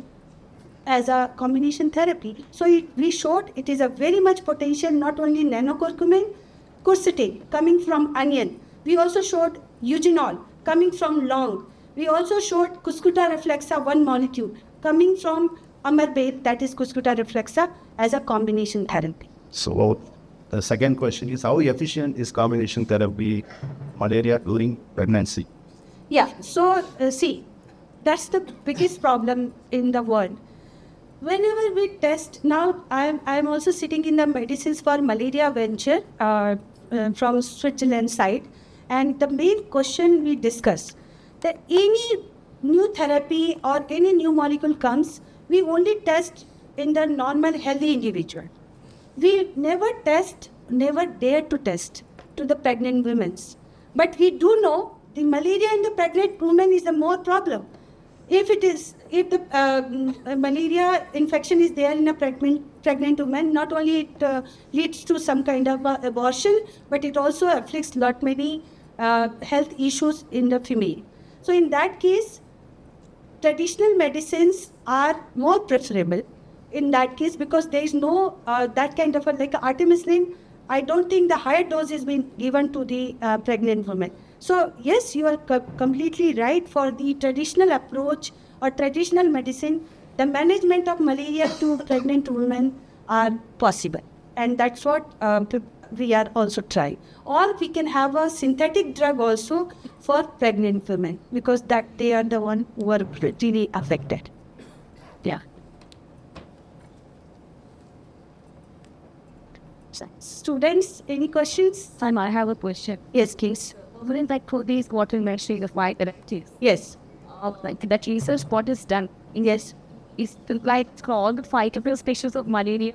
as a combination therapy. So we showed it is a very much potential, not only nanocurcumin, quercetin coming from onion. We also showed eugenol coming from long. We also showed Cuscuta reflexa, one molecule, coming from Amarbeil, that is Cuscuta reflexa, as a combination therapy.
So the second question is how efficient is combination therapy malaria during pregnancy?
Yeah, so see, that's the biggest problem in the world. Whenever we test, now I'm also sitting in the Medicines for Malaria venture from Switzerland side, and the main question we discuss that any new therapy or any new molecule comes, we only test in the normal healthy individual. We never dare to test to the pregnant women. But we do know the malaria in the pregnant woman is the more problem. If the malaria infection is there in a pregnant woman, not only it leads to some kind of abortion, but it also afflicts lot many health issues in the female. So in that case, traditional medicines are more preferable in that case because there is no that kind of like artemisinin. I don't think the higher dose is being given to the pregnant woman. So yes, you are completely right. For the traditional approach or traditional medicine, the management of malaria to pregnant women are possible, and that's what we are also trying. Or we can have a synthetic drug also for pregnant women because that they are the one who are really affected. Yeah. Students, any questions?
I have a question.
Yes, please.
Wouldn't like for these water mentioning of white directives?
Yes.
Like that research what is done
Yes.
is like for all the 5 species of malaria.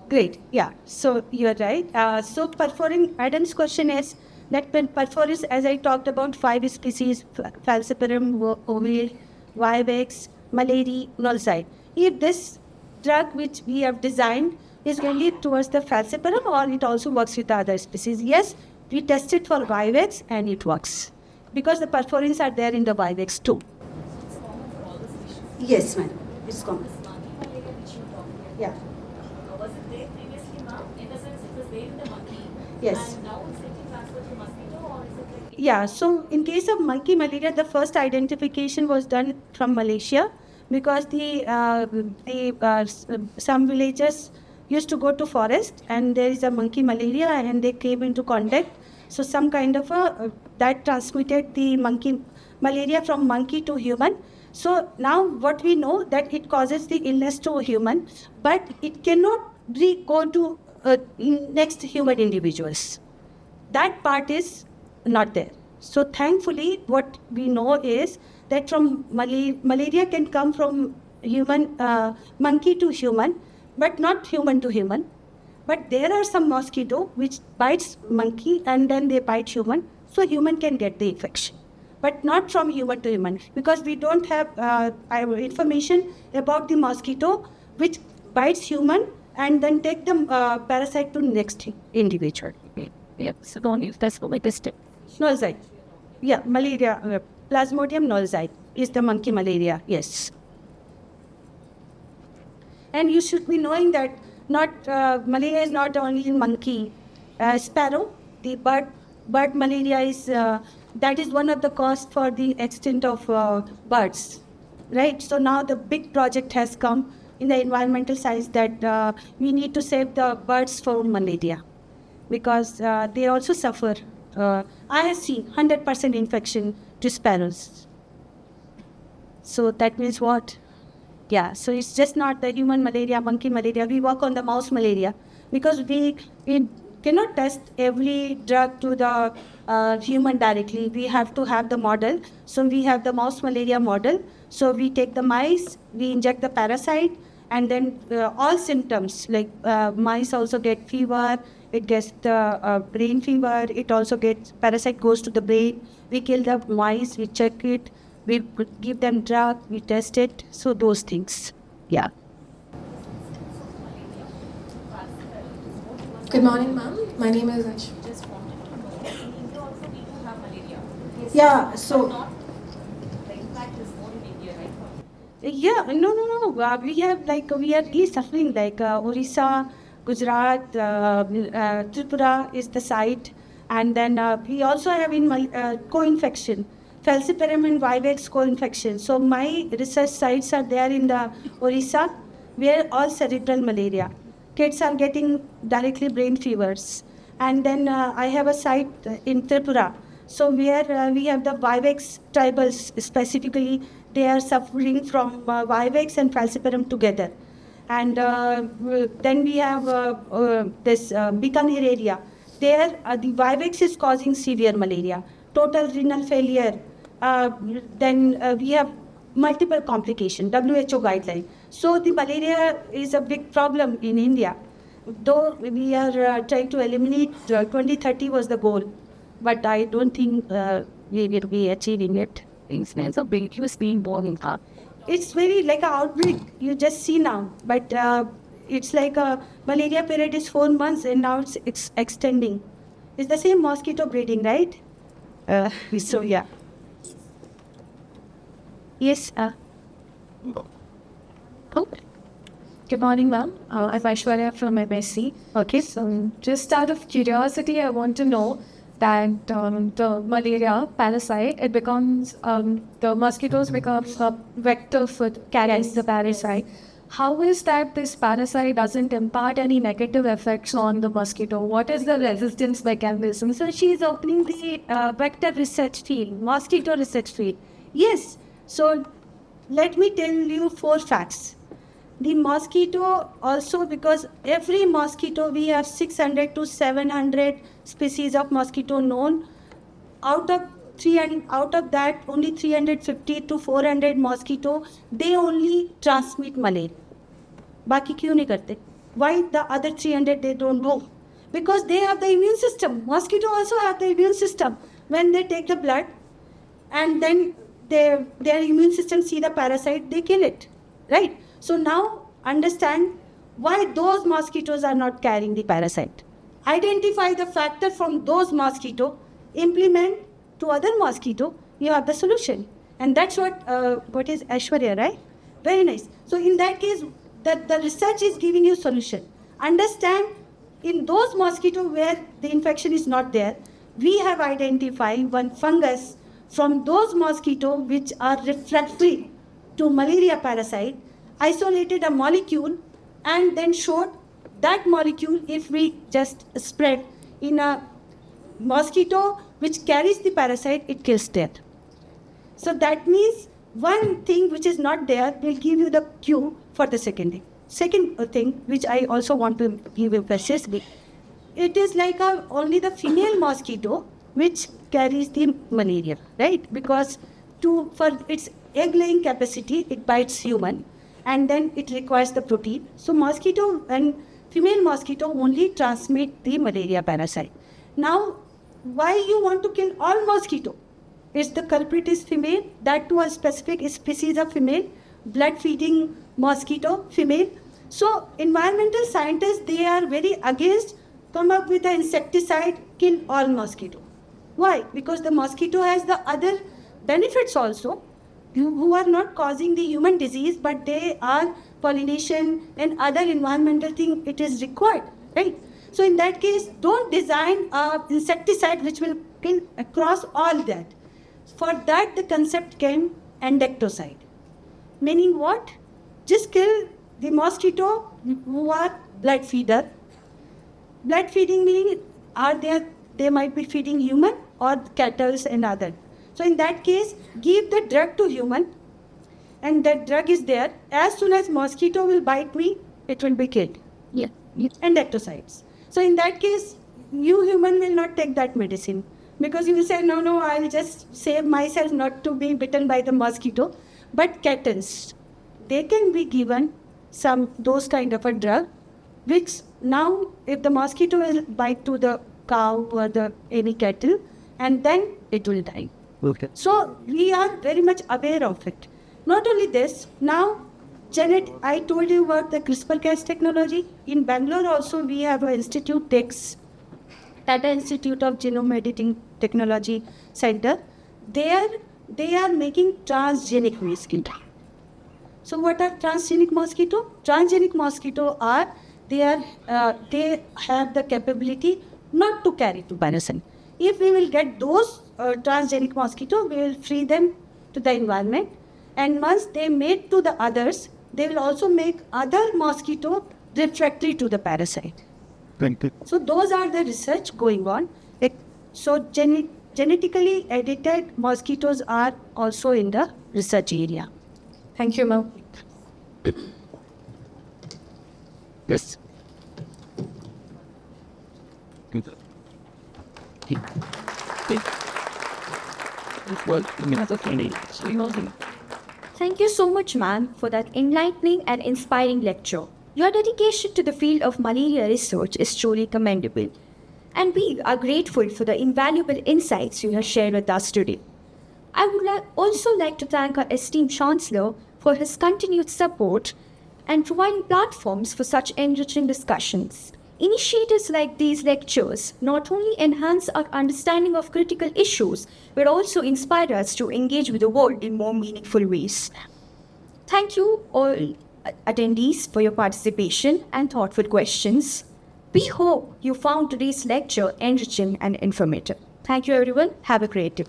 Great. Yeah. So you're right. So perforin, Adam's question is that when perforis, as I talked about 5 species, falciparum, ovale, vivax, malaria, nolzide. If this drug which we have designed is only towards the falciparum or it also works with other species? Yes, we tested for vivax and it works because the perforins are there in the vivax too. Yes, ma'am. It's common. Yeah.
Was it there previously, ma'am? In the sense it was there in the monkey.
Yes.
And now it's getting transferred to mosquito, or is it like?
Yeah, so in case of monkey malaria, the first identification was done from Malaysia because some villagers used to go to forest and there is a monkey malaria and they came into contact. So some kind of that transmitted the monkey malaria from monkey to human. So now what we know that it causes the illness to a human, but it cannot go to next human individuals. That part is not there. So thankfully, what we know is that from malaria can come from human, monkey to human, but not human to human. But there are some mosquito which bites monkey and then they bite human, so human can get the infection, but not from human to human because we don't have information about the mosquito which bites human and then take the parasite to next individual.
Yeah, so don't use that's the latest step.
Nolzide. Yeah, malaria. Plasmodium nolzide is the monkey malaria. Yes. And you should be knowing that malaria is not only in monkey. Sparrow, the bird malaria is that is one of the cause for the extent of birds, right? So now the big project has come in the environmental science that we need to save the birds from malaria because they also suffer. I have seen 100% infection to sparrows. So that means what? Yeah, so it's just not the human malaria, monkey malaria. We work on the mouse malaria because we cannot test every drug to the human directly. We have to have the model. So we have the mouse malaria model. So we take the mice, we inject the parasite, and then all symptoms like mice also get fever, it gets the brain fever, it also gets, parasite goes to the brain. We kill the mice, we check it, we give them drug, we test it. So those things. Yeah.
Good morning, ma'am. My name is Ash.
Just wanted to know that in India also people have malaria.
Yeah, so.
Not the impact is more in India, right?
Yeah, no. We are suffering like Orissa, Gujarat, Tripura is the site, and then we also have in co-infection, falciparum and vivax co-infection. So my research sites are there in the Orissa, where all cerebral malaria. Kids are getting directly brain fevers, and then I have a site in Tripura. So where we have the vivax tribals specifically, they are suffering from vivax and falciparum together. And then we have this Bikaner area. There, the vivax is causing severe malaria, total renal failure. Then we have multiple complications, WHO guideline. So the malaria is a big problem in India. Though we are trying to eliminate, 2030 was the goal, but I don't think we will be achieving it.
Incidence of babies being born in car.
It's very like an outbreak you just see now, but it's like a malaria period is 4 months and now it's extending. It's the same mosquito breeding, right? So yeah. Yes.
Okay.
Good morning, ma'am. I'm Aishwarya from MSc.
Okay.
So, just out of curiosity, I want to know that the malaria parasite, it becomes, the mosquitoes become a vector for carrying the parasite. How is that this parasite doesn't impart any negative effects on the mosquito? What is the resistance mechanism?
So she is opening the vector research field, mosquito research field. Yes. So let me tell you 4 facts. The mosquito also, because every mosquito, we have 600 to 700 species of mosquito known. Out of that, only 350 to 400 mosquito, they only transmit malaria. बाकी क्यों नहीं करते? Why the other 300 they don't go? Because they have the immune system. Mosquito also have the immune system. When they take the blood and then their immune system see the parasite, they kill it, right? So now understand why those mosquitoes are not carrying the parasite. Identify the factor from those mosquito, implement to other mosquito, you have the solution. And that's what is Aishwarya, right? Very nice. So in that case, the research is giving you solution. Understand in those mosquito where the infection is not there, we have identified one fungus from those mosquito which are refractory to malaria parasite, isolated a molecule and then showed that molecule if we just spread in a mosquito which carries the parasite, it kills that. So that means one thing which is not there will give you the cue for the second thing. Second thing which I also want to give you precisely, it is like only the female mosquito which carries the malaria, right? Because for its egg laying capacity, it bites human and then it requires the protein. So mosquito and female mosquito only transmit the malaria parasite. Now, why you want to kill all mosquito? Is the culprit is female, that to a specific species of female, blood feeding mosquito, female. So environmental scientists, they are very against come up with an insecticide, kill all mosquito. Why? Because the mosquito has the other benefits also, who are not causing the human disease, but they are pollination and other environmental thing it is required, right? So in that case, don't design an insecticide which will kill across all that. For that, the concept came endectocide. Meaning what? Just kill the mosquito who are blood feeder. Blood feeding meaning they might be feeding human or cattle and other. So in that case, give the drug to human and that drug is there. As soon as mosquito will bite me, it will be killed.
Yeah.
Endectocides. So in that case, you human will not take that medicine because you will say, no, I'll just save myself not to be bitten by the mosquito. But cattle, they can be given those kind of a drug, which now if the mosquito will bite to the cow or any cattle, and then it will die.
Okay.
So we are very much aware of it. Not only this, now I told you about the CRISPR-Cas technology. In Bangalore also we have an institute, Tata Institute of Genome Editing Technology Center. There they are making transgenic mosquito. So what are transgenic mosquito? Transgenic mosquito they have the capability not to carry to parasite. If we will get those transgenic mosquito, we will free them to the environment. And once they mate to the others, they will also make other mosquito refractory to the parasite.
Thank you.
So those are the research going on. So genetically edited mosquitoes are also in the research area.
Thank you, ma'am.
Yes.
Thank you so much, ma'am, for that enlightening and inspiring lecture. Your dedication to the field of malaria research is truly commendable, and we are grateful for the invaluable insights you have shared with us today. I would also like to thank our esteemed Chancellor for his continued support and providing platforms for such enriching discussions. Initiatives like these lectures not only enhance our understanding of critical issues, but also inspire us to engage with the world in more meaningful ways. Thank you all attendees for your participation and thoughtful questions. We hope you found today's lecture enriching and informative. Thank you everyone. Have a great day.